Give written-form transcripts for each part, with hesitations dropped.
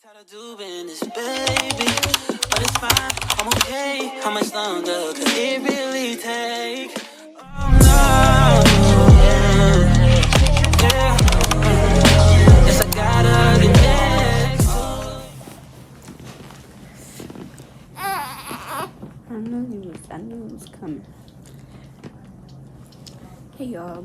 How to do business, baby, but it's fine, I'm okay. How much longer could it really take? Oh no, yeah, yes I gotta get next. I knew it was coming. Hey y'all.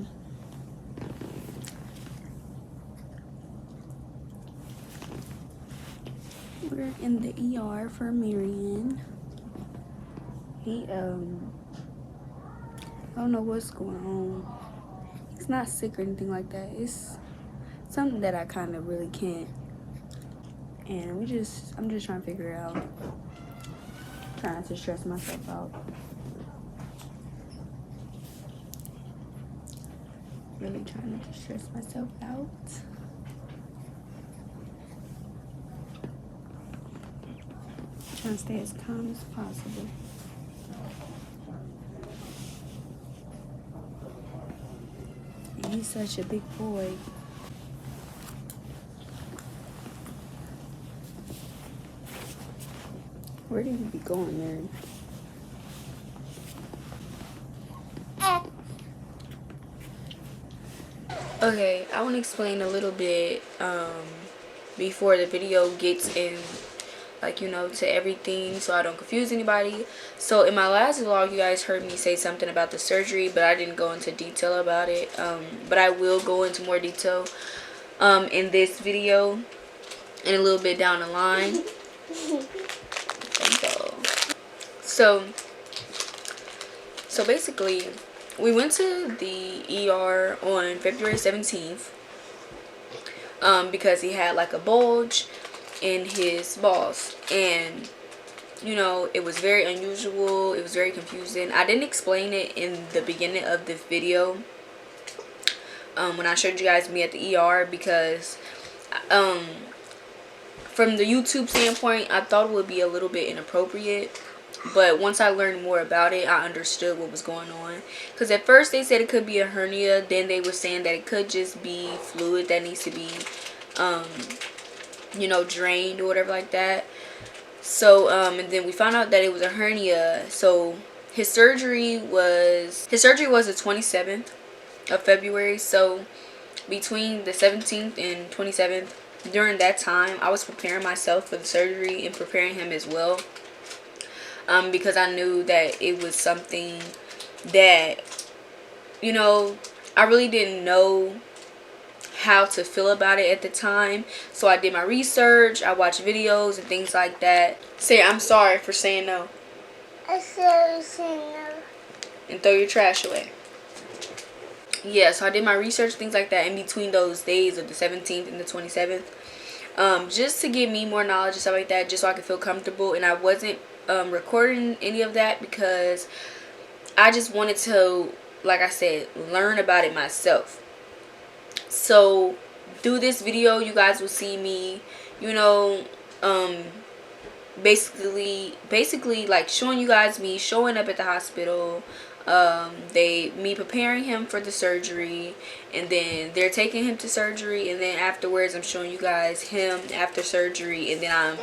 We're in the ER for Marion. He I don't know what's going on. He's not sick or anything like that. It's something that I kind of really can't. And I'm just trying to figure it out. Trying not to stress myself out. Really trying not to stress myself out. Trying to stay as calm as possible. And he's such a big boy. Where did you be going, Mary? Okay, I want to explain a little bit before the video gets in, like, you know, to everything, so I don't confuse anybody. So in my last vlog, you guys heard me say something about the surgery, but I didn't go into detail about it. But I will go into more detail in this video and a little bit down the line. So basically, we went to the ER on February 17th because he had like a bulge in his balls, and you know, it was very unusual. It was very confusing. I didn't explain it in the beginning of this video when I showed you guys me at the ER, because from the YouTube standpoint, I thought it would be a little bit inappropriate. But once I learned more about it, I understood what was going on. Because at first they said it could be a hernia. Then they were saying that it could just be fluid that needs to be, you know, drained or whatever like that. So, and then we found out that it was a hernia. So his surgery was the 27th of February. So between the 17th and 27th, during that time, I was preparing myself for the surgery and preparing him as well. Because I knew that it was something that, you know, I really didn't know how to feel about it at the time. So I did my research, I watched videos and things like that. Say I'm sorry for saying no. I said no. And throw your trash away. Yeah, so I did my research, things like that, in between those days of the 17th and the 27th. Just to give me more knowledge and stuff like that, just so I could feel comfortable. And I wasn't recording any of that because I just wanted to, like I said, learn about it myself. So through this video, you guys will see me, you know, basically like showing you guys me showing up at the hospital, me preparing him for the surgery, and then they're taking him to surgery, and then afterwards I'm showing you guys him after surgery, and then I'm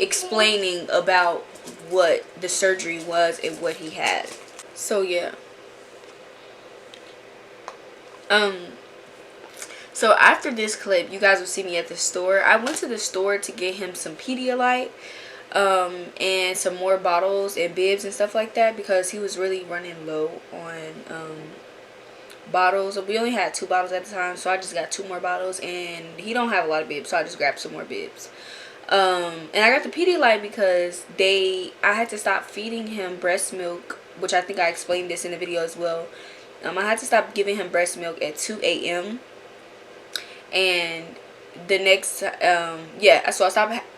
explaining about what the surgery was and what he had. So yeah, so after this clip, you guys will see me at the store. I went to the store to get him some Pedialyte and some more bottles and bibs and stuff like that, because he was really running low on bottles. We only had 2 bottles at the time, so I just got 2 more bottles, and he don't have a lot of bibs, so I just grabbed some more bibs. And I got the Pedialyte because I had to stop feeding him breast milk, which I think I explained this in the video as well. I had to stop giving him breast milk at 2 a.m. and the next yeah, so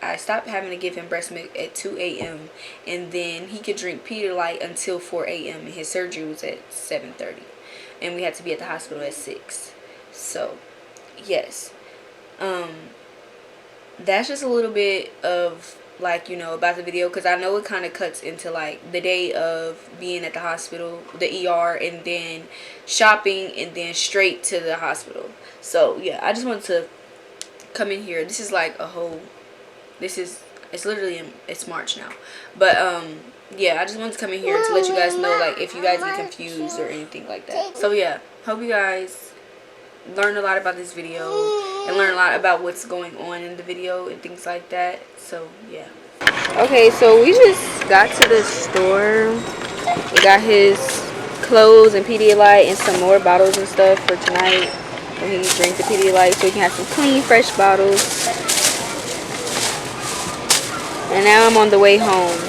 I stopped having to give him breast milk at 2 a.m. and then he could drink Pedialyte until 4 a.m. and his surgery was at 7:30, and we had to be at the hospital at 6. So yes, that's just a little bit of, like, you know, about the video, because I know it kind of cuts into like the day of being at the hospital, the ER, and then shopping, and then straight to the hospital. So yeah, I just wanted to come in here. This is like a whole it's literally it's March now. But yeah, I just wanted to come in here to let you guys know, like, if you guys get confused or anything like that. So yeah, hope you guys learn a lot about this video and learn a lot about what's going on in the video and things like that. So yeah. Okay, so we just got to the store. We got his clothes and Pedialyte and some more bottles and stuff for tonight when he drinks the Pedialyte, so he can have some clean, fresh bottles. And now I'm on the way home.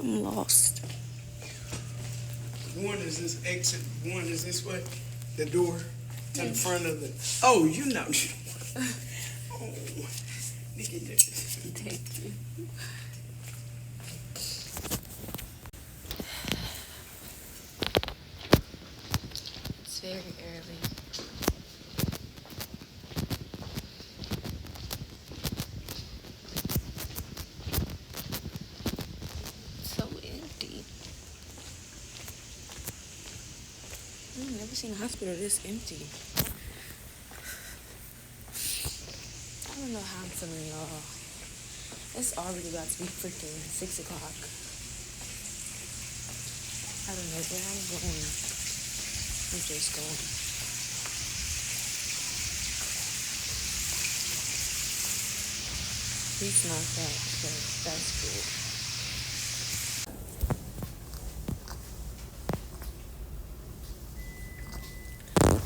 I'm lost. One is this exit, one is this way, the door to the front of the. Oh, you know. Oh, nigga, Thank you. It's very early. So empty. I've never seen a hospital this empty. I don't know how I'm feeling, y'all. It's already about to be freaking 6 o'clock. I don't know where I'm going. I'm just going. He's not that, so that's good.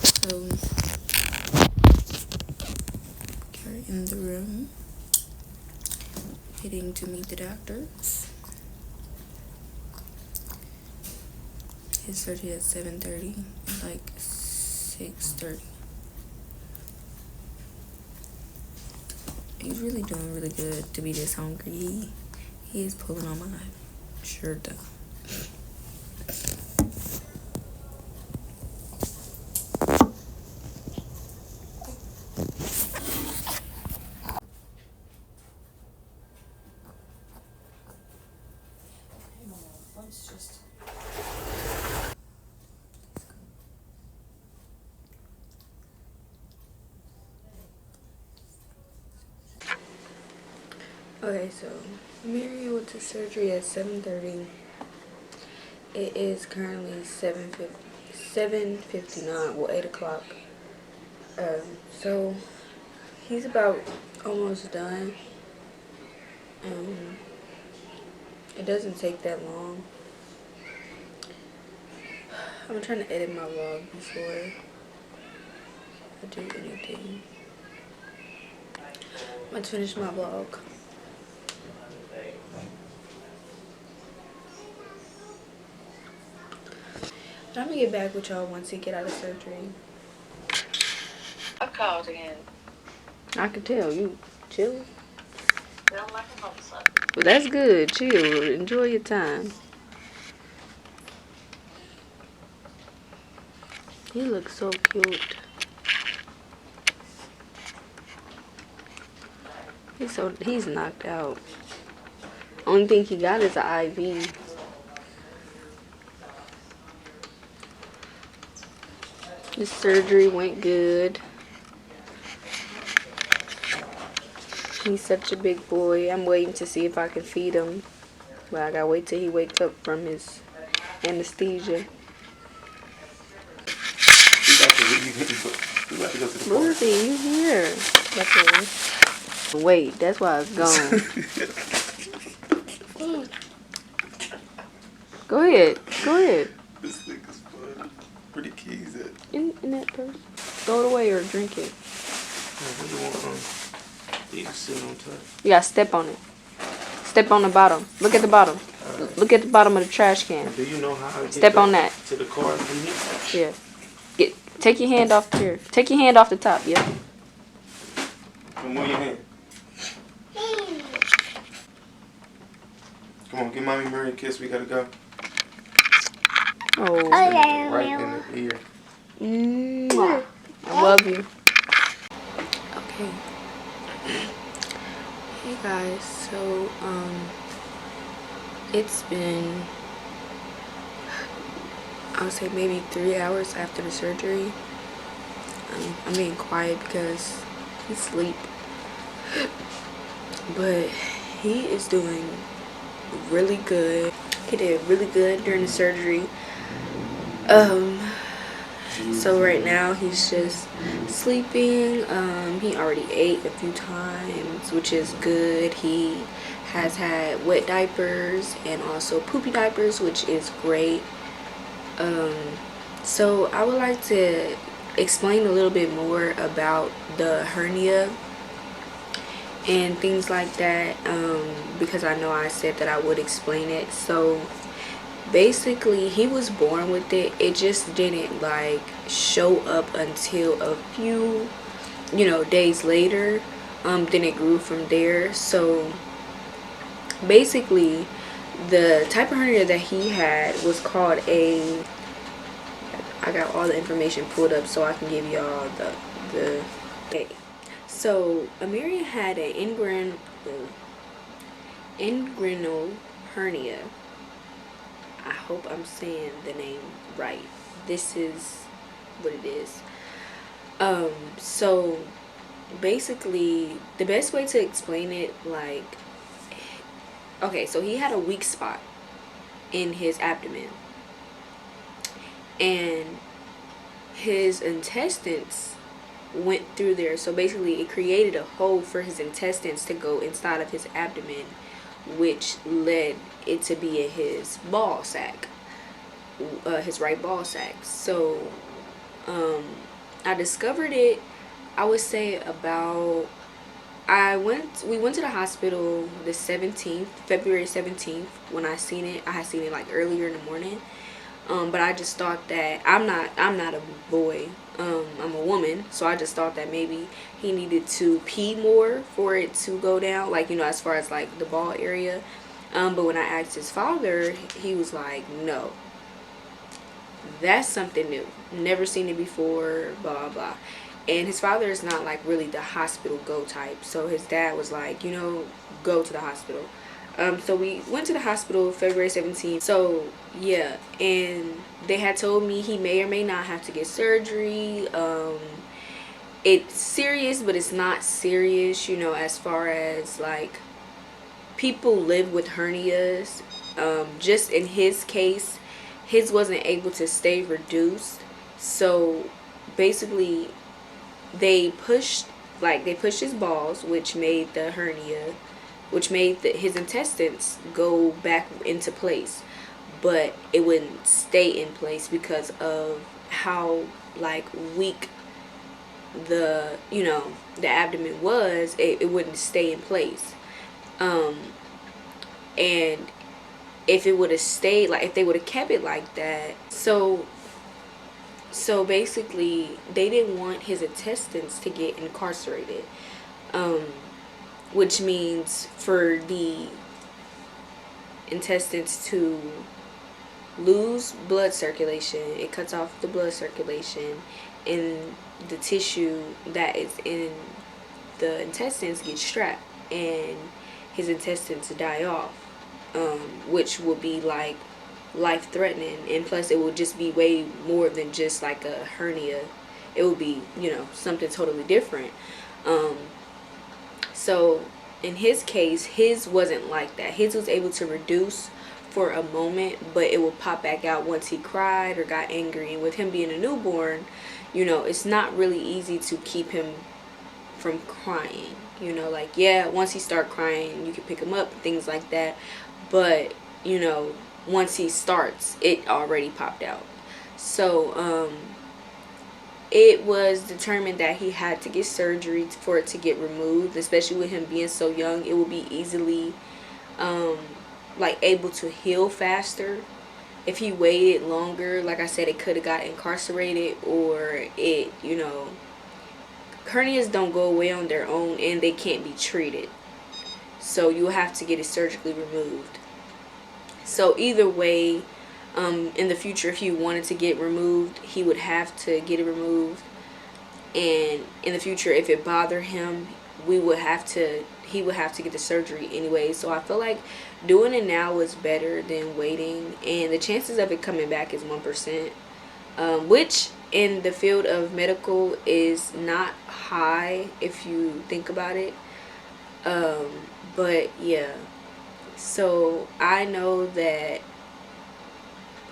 So we're in the room, heading to meet the doctors. His surgery at 7:30, like 6:30. He's really doing really good to be this hungry. He is pulling on my shirt though. Okay, so Mary went to surgery at 7:30. It is currently 7:59, well 8 o'clock. So he's about almost done. It doesn't take that long. I'm trying to edit my vlog before I do anything. Let's finish my vlog. I'm gonna get back with y'all once he get out of surgery. I called again. I can tell you chilling. Don't like a homicide. But that's good. Chill. Enjoy your time. He looks so cute. He's knocked out. Only thing he got is an IV. His surgery went good. He's such a big boy. I'm waiting to see if I can feed him. But I gotta wait till he wakes up from his anesthesia. Lucy, you here? Wait, that's why it's gone. Go ahead. Go ahead. This thing is fun. Where the keys at? In that purse. Throw it away or drink it. You can sit on top. You gotta step on it. Step on the bottom. Look at the bottom. Look at the bottom of the trash can. Do you know how I get Step on that. to the car from here? Yeah. Take your hand off here. Take your hand off the top. Yeah. Come move your hand. Come on, give Mommy Murray a kiss. We gotta go. Oh. Right in the ear. Mwah. I love you. Okay. Hey guys, so it's been, I would say maybe 3 hours after the surgery. I'm being quiet because he's asleep, but he is doing really good. He did really good during the surgery. So right now he's just sleeping. He already ate a few times, which is good. He has had wet diapers and also poopy diapers, which is great. So I would like to explain a little bit more about the hernia and things like that, because I know I said that I would explain it. So basically he was born with it. It just didn't like show up until a few days later. Then it grew from there. So basically the type of hernia that he had was called a, I got all the information pulled up so I can give y'all the okay. So Amiri had an inguinal hernia. I hope I'm saying the name right. This is what it is. So basically the best way to explain it, like, okay, so he had a weak spot in his abdomen, and his intestines went through there. So basically it created a hole for his intestines to go inside of his abdomen, which led it to be in his ball sack, his right ball sack. So I discovered it, I would say about, we went to the hospital the 17th, February 17th. When I seen it, I had seen it like earlier in the morning. But I just thought that I'm not a boy. I'm a woman, so I just thought that maybe he needed to pee more for it to go down, like, you know, as far as like the ball area. But when I asked his father, he was like, no, that's something new, never seen it before, blah blah. And his father is not like really the hospital go type, so his dad was like, you know, go to the hospital. So we went to the hospital February 17th. So yeah, and they had told me he may or may not have to get surgery. It's serious, but it's not serious, you know, as far as like people live with hernias. Just in his case, his wasn't able to stay reduced. So basically they pushed his balls, which made the hernia, which made his intestines go back into place, but it wouldn't stay in place because of how like weak the, you know, the abdomen was. It wouldn't stay in place. And if it would have stayed, like if they would have kept it like that, so basically they didn't want his intestines to get incarcerated, which means for the intestines to lose blood circulation. It cuts off the blood circulation, and the tissue that is in the intestines gets strapped, and his intestines die off, which will be like life-threatening. And plus it will just be way more than just like a hernia. It will be, you know, something totally different. So in his case, his wasn't like that. His was able to reduce for a moment, but it will pop back out once he cried or got angry. And with him being a newborn, you know, it's not really easy to keep him from crying. You know, like, yeah, once he start crying, you can pick him up, things like that. But, you know, once he starts, it already popped out. So, it was determined that he had to get surgery for it to get removed, especially with him being so young. It would be easily, like, able to heal faster. If he waited longer, like I said, it could have got incarcerated, or it, you know, hernias don't go away on their own and they can't be treated. So you'll have to get it surgically removed. So either way, in the future, if he wanted to get removed, he would have to get it removed. And in the future, if it bothered him, he would have to get the surgery anyway. So I feel like doing it now is better than waiting, and the chances of it coming back is 1%, which in the field of medical is not high if you think about it. But yeah, so I know that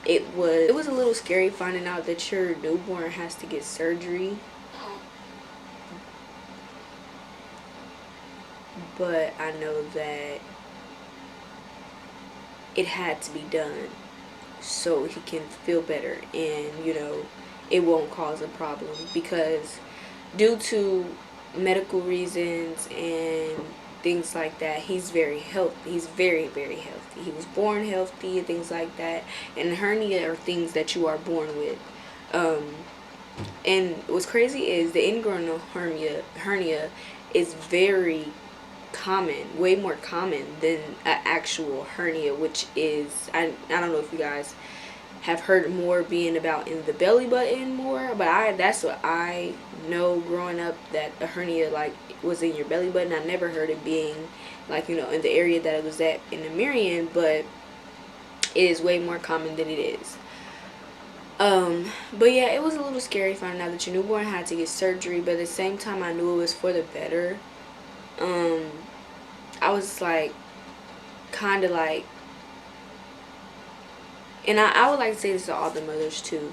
it was a little scary finding out that your newborn has to get surgery. But I know that it had to be done so he can feel better, and, you know, it won't cause a problem, because due to medical reasons and things like that, he's very healthy. He's very, very healthy. He was born healthy and things like that. And hernia are things that you are born with. And what's crazy is the inguinal hernia is very common, way more common than an actual hernia, which is, I don't know if you guys have heard more being about in the belly button more, but that's what I know growing up, that a hernia like was in your belly button. I never heard it being like, you know, in the area that it was at in the Marion, but it is way more common than it is. But yeah, it was a little scary finding out that your newborn had to get surgery, but at the same time I knew it was for the better. I was like, kind of like, and I would like to say this to all the mothers too.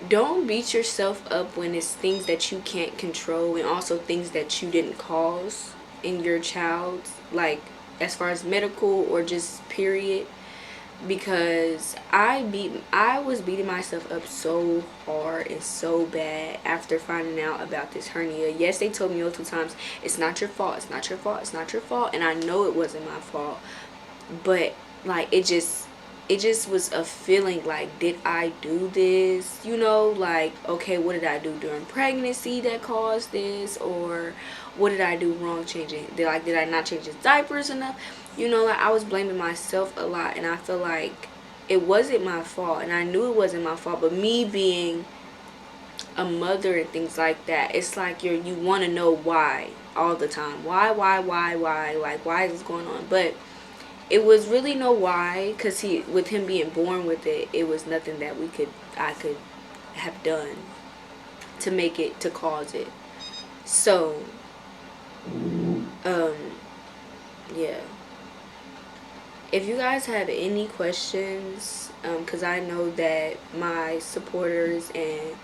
don't beat yourself up when it's things that you can't control, and also things that you didn't cause in your child, like as far as medical or just period. Because I was beating myself up so hard and so bad after finding out about this hernia. Yes, they told me multiple times, it's not your fault, it's not your fault, it's not your fault, and I know it wasn't my fault. But like it just was a feeling like, did I do this? You know, like, okay, what did I do during pregnancy that caused this? Or what did I do wrong changing? Did I not change his diapers enough? You know, like I was blaming myself a lot, and I feel like it wasn't my fault, and I knew it wasn't my fault. But me being a mother and things like that, it's like you want to know why all the time. Why? Like, why is this going on? But it was really no why, because with him being born with it, it was nothing that I could have done to make it, to cause it. So yeah, if you guys have any questions, because I know that my supporters and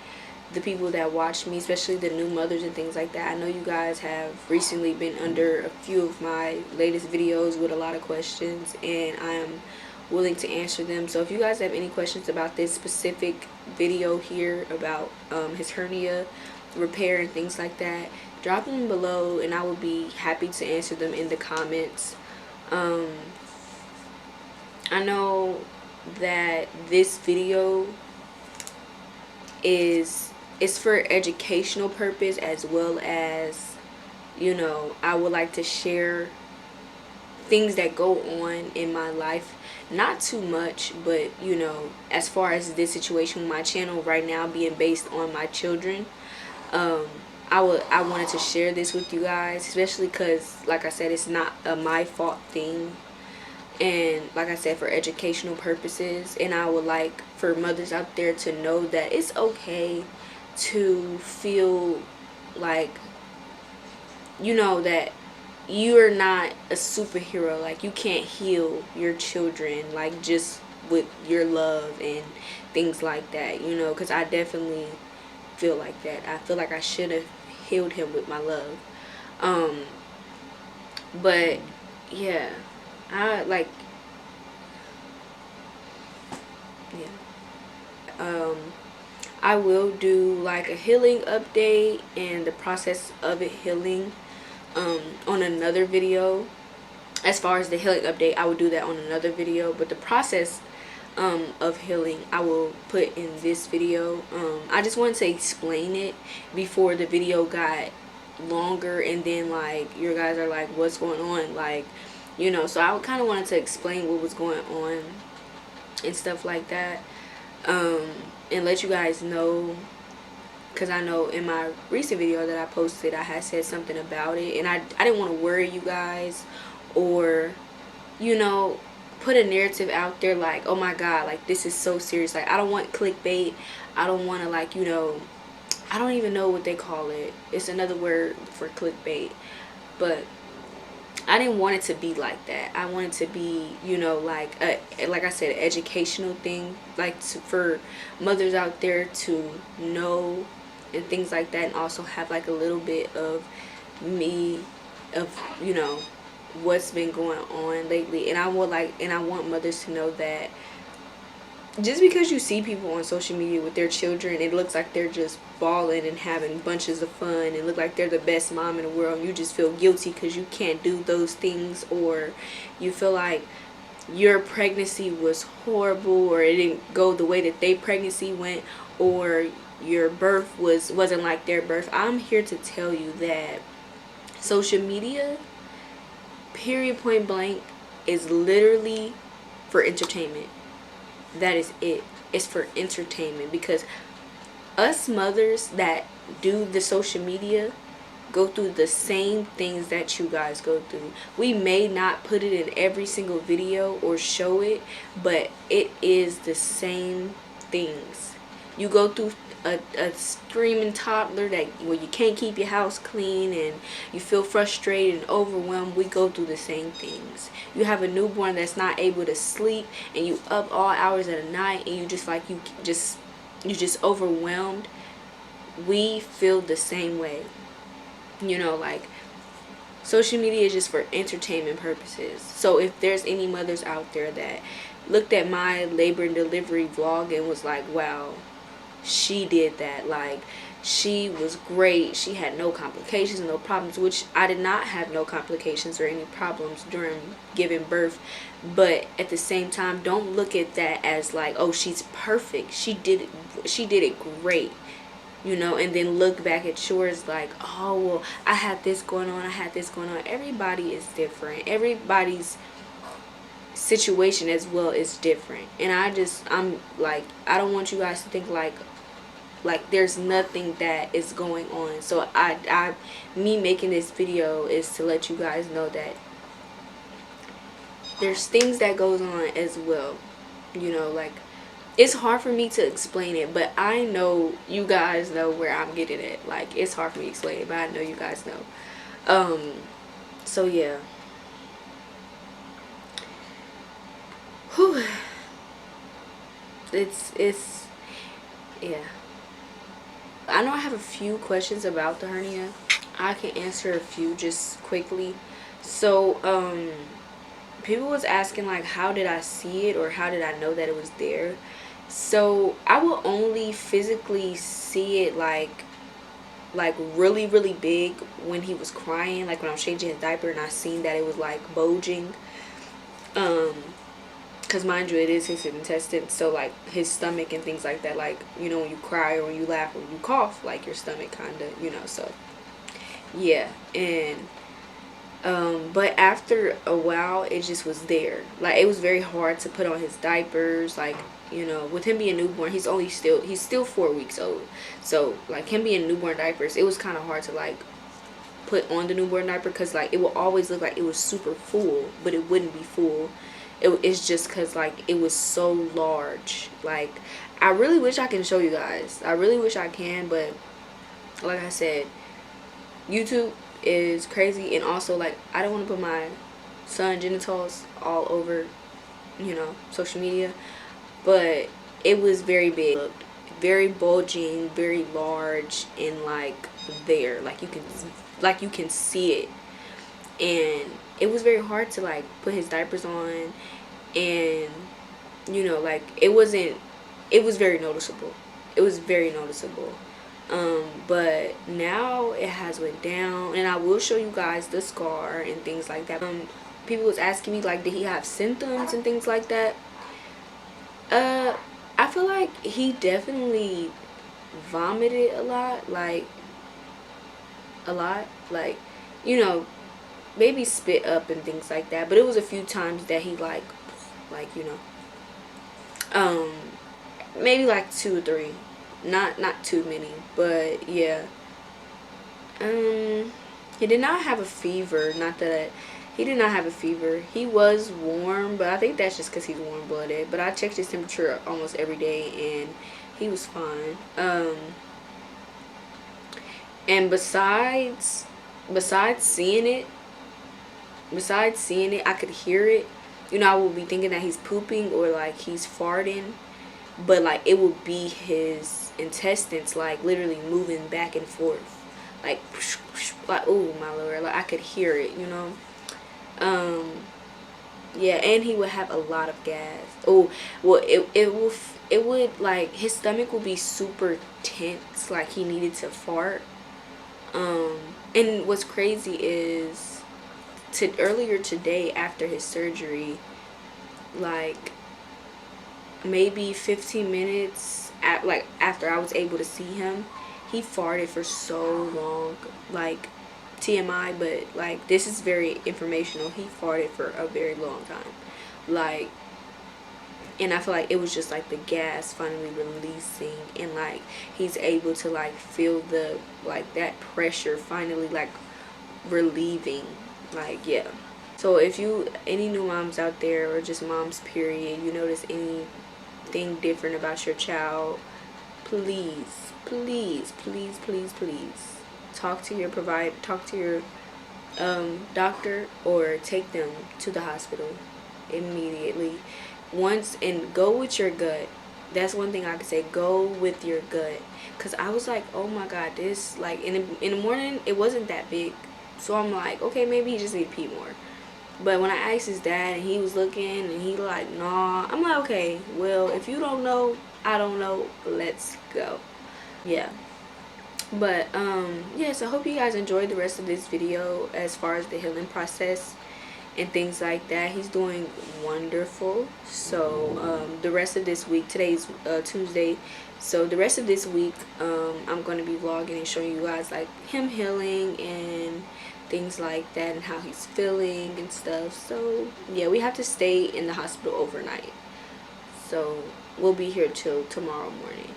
the people that watch me, especially the new mothers and things like that, I know you guys have recently been under a few of my latest videos with a lot of questions, and I am willing to answer them. So if you guys have any questions about this specific video here about his hernia repair and things like that, drop them below and I will be happy to answer them in the comments. I know that this video is for educational purpose, as well as, you know, I would like to share things that go on in my life. Not too much, but you know, as far as this situation with my channel right now being based on my children, I wanted to share this with you guys, especially because, like I said, it's not a my fault thing, and like I said, for educational purposes. And I would like for mothers out there to know that it's okay to feel like, you know, that you're not a superhero. Like, you can't heal your children like just with your love and things like that, you know, because I definitely feel like that. I feel like I should have healed him with my love. But yeah, I will do like a healing update and the process of it healing on another video. As far as the healing update, I will do that on another video, but the process of healing I will put in this video. I just wanted to explain it before the video got longer, and then like you guys are like, what's going on, like, you know. So I kind of wanted to explain what was going on and stuff like that, and let you guys know, because I know in my recent video that I posted, I had said something about it, and I didn't want to worry you guys or, you know, put a narrative out there like, oh my god, like this is so serious. Like, I don't want clickbait. I don't want to, like, you know, I don't even know what they call it. It's another word for clickbait, but I didn't want it to be like that. I want it to be, you know, like I said, an educational thing, like for mothers out there to know and things like that, and also have like a little bit of me, of, you know, what's been going on lately. And I want mothers to know that just because you see people on social media with their children, it looks like they're just balling and having bunches of fun and look like they're the best mom in the world, and you just feel guilty because you can't do those things, or you feel like your pregnancy was horrible, or it didn't go the way that their pregnancy went, or your birth wasn't like their birth. I'm here to tell you that social media, period, point blank, is literally for entertainment. That is it. It's for entertainment, because us mothers that do the social media go through the same things that you guys go through. We may not put it in every single video or show it, but it is the same things. You go through a screaming toddler that, well, you can't keep your house clean and you feel frustrated and overwhelmed. We go through the same things. You have a newborn that's not able to sleep and you up all hours of the night, and you just like, you just you're just overwhelmed, we feel the same way. You know, like, social media is just for entertainment purposes. So if there's any mothers out there that looked at my labor and delivery vlog and was like, wow, she did that, like, she was great, she had no complications, no problems, which I did not have no complications or any problems during giving birth. But at the same time, don't look at that as like, oh, she's perfect, she did it great, you know, and then look back at yours like, oh, well, I had this going on, Everybody is different. Everybody's situation as well is different. And I'm like, I don't want you guys to think like there's nothing that is going on. So me making this video is to let you guys know that there's things that goes on as well. You know, like, it's hard for me to explain it, but I know you guys know where I'm getting it. Like, it's hard for me to explain it, but I know you guys know. So yeah. Whew. It's yeah. I know I have a few questions about the hernia. I can answer a few just quickly. So people was asking like, how did I see it, or how did I know that it was there? So I will only physically see it like really, really big when he was crying, like when I was changing his diaper and I seen that it was like bulging. Because mind you, it is his intestine, so like his stomach and things like that, like, you know, when you cry or when you laugh or you cough, like your stomach kind of, you know, so yeah. And but after a while, it just was there. Like, it was very hard to put on his diapers, like, you know, with him being newborn, he's still 4 weeks old, so like him being newborn diapers, it was kind of hard to like put on the newborn diaper, because like it will always look like it was super full, but it wouldn't be full. It's just because like it was so large. Like, I really wish I can show you guys. I really wish I can, but like I said, YouTube is crazy. And also, like, I don't want to put my son genitals all over, you know, social media, but it was very big, very bulging, very large, and like there, like you can see it. And it was very hard to like put his diapers on, and you know, like, it was very noticeable. It was very noticeable. But now it has went down, and I will show you guys the scar and things like that. People was asking me like, did he have symptoms and things like that? I feel like he definitely vomited a lot, like, you know, maybe spit up and things like that. But it was a few times that he like, you know, maybe like 2 or 3, not too many, but yeah. He did not have a fever. He did not have a fever. He was warm, but I think that's just because he's warm-blooded. But I checked his temperature almost every day, and he was fine. And besides seeing it, I could hear it. You know, I would be thinking that he's pooping or like he's farting, but like it would be his intestines like literally moving back and forth, like oh my lord, like I could hear it, you know. Yeah, and he would have a lot of gas. Oh, well, it would like, his stomach would be super tense, like he needed to fart. And what's crazy is, earlier today after his surgery, like maybe 15 minutes after I was able to see him, he farted for so long, like TMI, but like this is very informational. He farted for a very long time, like, and I feel like it was just like the gas finally releasing, and like he's able to like feel the like that pressure finally like relieving, like, yeah. So if any new moms out there, or just moms period, you notice anything different about your child, please talk to your doctor, or take them to the hospital immediately. And go with your gut. That's one thing I can say. Go with your gut. Because I was like, oh my God, this, like, in the morning, it wasn't that big. So I'm like, okay, maybe he just need to pee more. But when I asked his dad, and he was looking, and he like, nah. I'm like, okay, well, if you don't know, I don't know. Let's go. Yeah. But, yeah, so I hope you guys enjoyed the rest of this video as far as the healing process and things like that. He's doing wonderful. So the rest of this week, today's Tuesday, so the rest of this week I'm going to be vlogging and showing you guys like him healing and things like that and how he's feeling and stuff. So yeah, we have to stay in the hospital overnight, so we'll be here till tomorrow morning.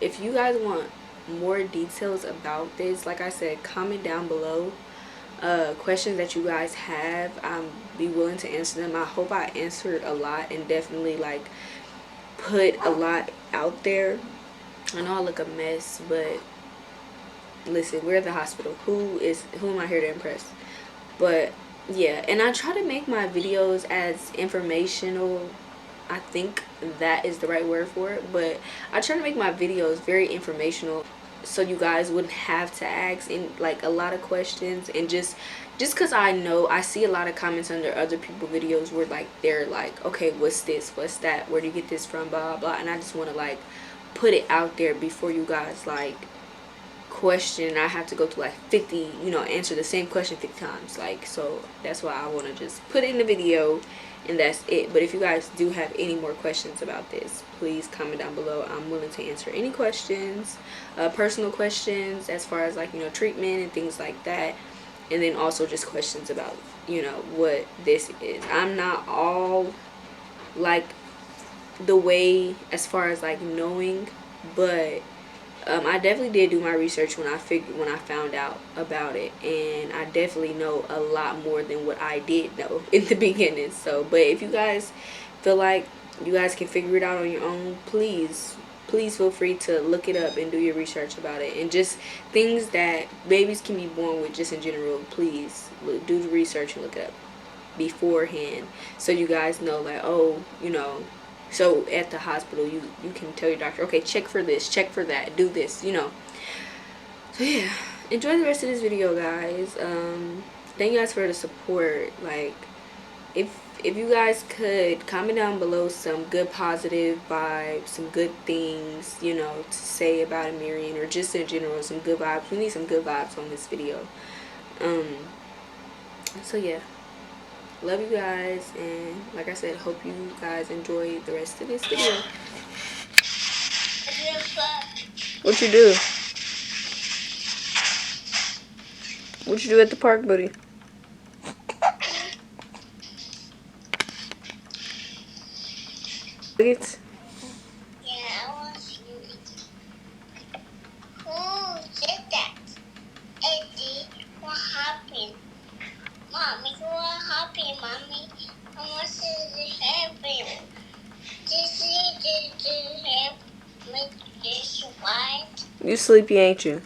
If you guys want more details about this, like I said, comment down below questions that you guys have. I'll be willing to answer them. I hope I answered a lot and definitely like put a lot out there. I know I look a mess, but listen, we're at the hospital. Who am I here to impress? But yeah, and I try to make my videos as informational. I think that is the right word for it, but I try to make my videos very informational, so you guys wouldn't have to ask in like a lot of questions. And just because I know I see a lot of comments under other people's videos where like they're like, okay, what's this, what's that, where do you get this from, blah blah, and I just want to like put it out there before you guys like question. I have to go to like 50, you know, answer the same question 50 times, like, so that's why I want to just put it in the video and that's it. But if you guys do have any more questions about this, please comment down below. I'm willing to answer any questions, personal questions as far as like, you know, treatment and things like that, and then also just questions about, you know, what this is. I'm not all like the way as far as like knowing, but I definitely did do my research when I found out about it, and I definitely know a lot more than what I did know in the beginning. So, but if you guys feel like you guys can figure it out on your own, please feel free to look it up and do your research about it. And just things that babies can be born with, just in general, please do the research and look it up beforehand, so you guys know like, oh, you know, so at the hospital you can tell your doctor, okay, check for this, check for that, do this, you know. So yeah, enjoy the rest of this video, guys. Thank you guys for the support. Like, if you guys could comment down below some good positive vibes, some good things, you know, to say about Amirian, or just in general some good vibes. We need some good vibes on this video. So yeah, love you guys, and like I said, hope you guys enjoy the rest of this video. What you do? What you do at the park, buddy? It. Yeah, I want to eat. Who did that? Eddie, what happened? Mommy, what happened, Mommy? I want to see this happen. This happen with this white. You sleepy, ain't you?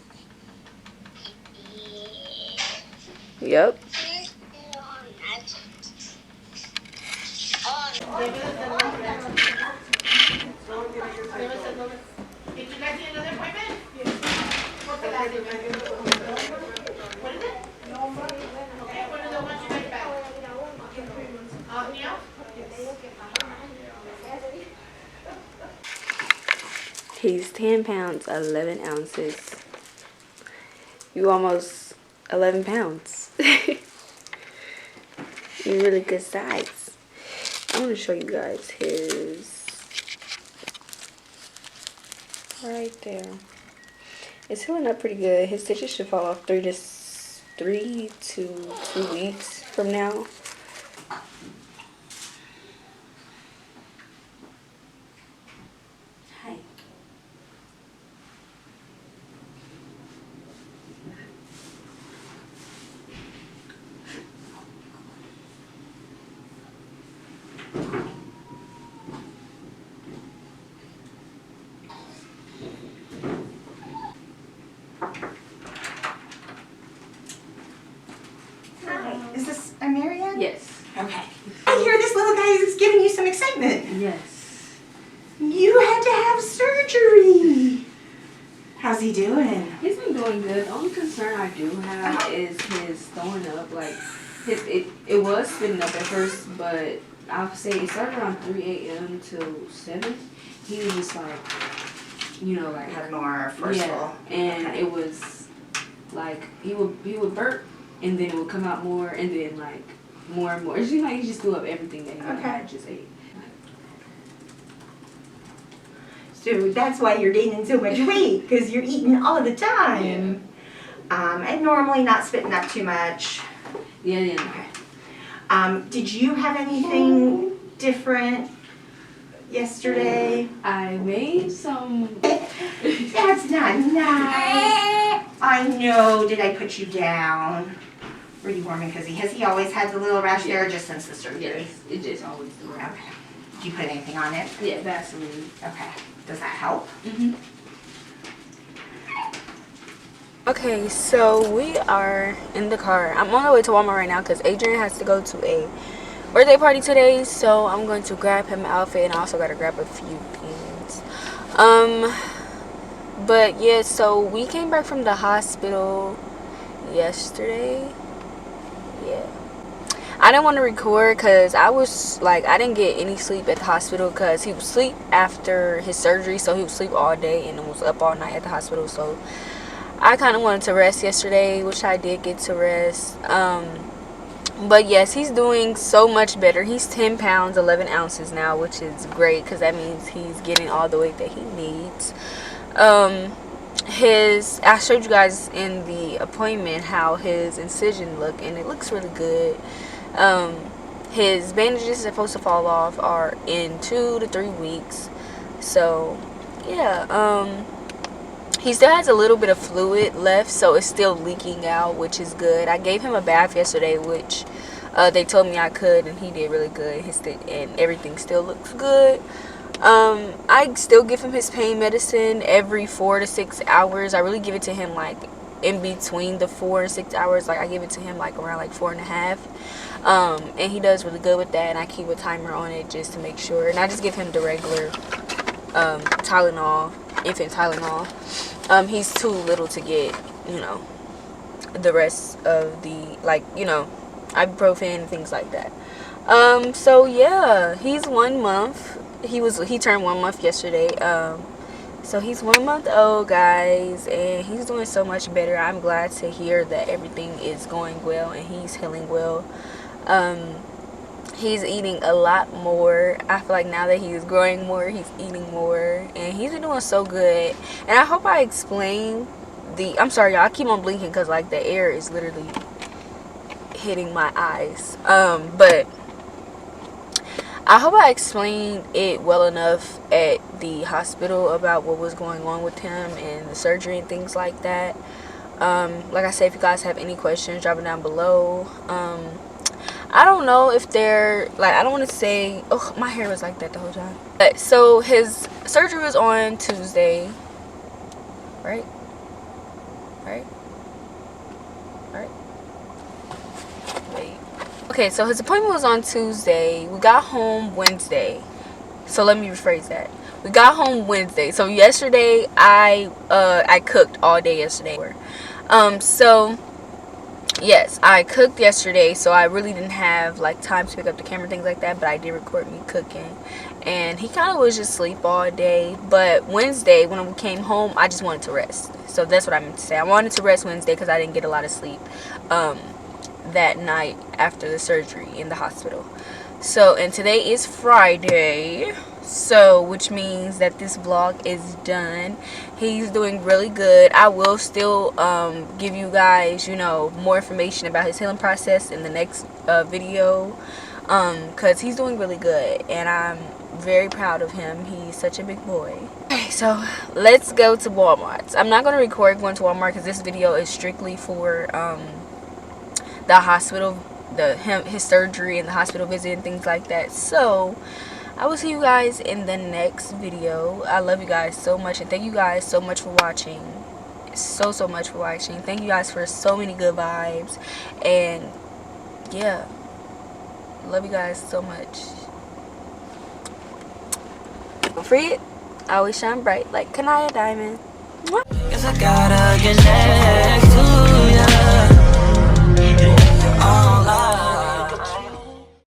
Yeah. Yep. He's 10 pounds, 11 ounces. You almost 11 pounds. You're really good size. I'm going to show you guys his right there. It's healing up pretty good. His stitches should fall off 3 to 2 weeks from now. Hi. Is this Amirian? Yes. Okay. I hear this little guy is giving you some excitement. Yes. You had to have surgery. How's he doing? He's been doing good. The only concern I do have is his throwing up. Like, it was spitting up at first, but I'll say it started around 3 a.m. till 7. He was just like, like Had more forceful. yeah, and it was like he would burp, and then it would come out more, and then like more and more. It's just like he just threw up everything that he had just ate. So that's why you're gaining so much weight, because you're eating all the time. And normally not spitting up too much. Yeah. Okay. Did you have anything different yesterday? I made some. That's not nice. I know. Did I put you down? Were you warming? Has he always had the little rash there, just since the surgery? Yes, it just always do. Okay. Did you put anything on it? Yeah, Vaseline. Okay. Does that help? Okay, so we are in the car. I'm on the way to Walmart right now because Adrian has to go to a birthday party today. So I'm going to grab him an outfit, and I also got to grab a few things. But yeah, so we came back from the hospital yesterday. Yeah. I didn't want to record because I was like, I didn't get any sleep at the hospital because he was asleep after his surgery. So he was asleep all day and was up all night at the hospital. So I kind of wanted to rest yesterday, which I did get to rest. But yes, he's doing so much better. He's 10 pounds, 11 ounces now, which is great because that means he's getting all the weight that he needs. I showed you guys in the appointment how his incision looked, and it looks really good. His bandages supposed to fall off are in 2 to 3 weeks. So yeah, he still has a little bit of fluid left, so it's still leaking out, which is good. I gave him a bath yesterday, which they told me I could, and he did really good. And everything still looks good. I still give him his pain medicine every 4 to 6 hours. I really give it to him like in between the 4 and 6 hours. Like I give it to him like around like 4.5. And he does really good with that, and I keep a timer on it just to make sure. And I just give him the regular Tylenol, infant Tylenol. He's too little to get, the rest of the, ibuprofen and things like that. So yeah, he's 1 month. He turned 1 month yesterday. So he's 1 month old, guys, and he's doing so much better. I'm glad to hear that everything is going well and he's healing well. He's eating a lot more. I feel like now that he's growing more, he's eating more, and he's been doing so good. And I hope I explain I'm sorry, y'all, I keep on blinking because like the air is literally hitting my eyes. But I hope I explained it well enough at the hospital about what was going on with him and the surgery and things like that. Like I said, if you guys have any questions, drop it down below. I don't know if they're like, I don't want to say, oh, my hair was like that the whole time. But so his surgery was on Tuesday, right? Wait. Okay, so his appointment was on Tuesday. We got home Wednesday. So let me rephrase that. We got home Wednesday. So yesterday I cooked all day yesterday. So yes, I cooked yesterday, so I really didn't have like time to pick up the camera, things like that, but I did record me cooking. And he kind of was just asleep all day. But Wednesday, when we came home, I just wanted to rest. So that's what I meant to say. I wanted to rest Wednesday because I didn't get a lot of sleep that night after the surgery in the hospital. So, and today is Friday, so which means that this vlog is done. He's doing really good. I will still give you guys, more information about his healing process in the next video, because he's doing really good, and I'm very proud of him. He's such a big boy. Okay, so let's go to Walmart. I'm not going to record going to Walmart because this video is strictly for the hospital, his surgery and the hospital visit and things like that. So I will see you guys in the next video. I love you guys so much, and thank you guys so much for watching. So much for watching. Thank you guys for so many good vibes, and yeah, love you guys so much. Don't forget, always shine bright like Kanaya Diamond. Guess I gotta get next.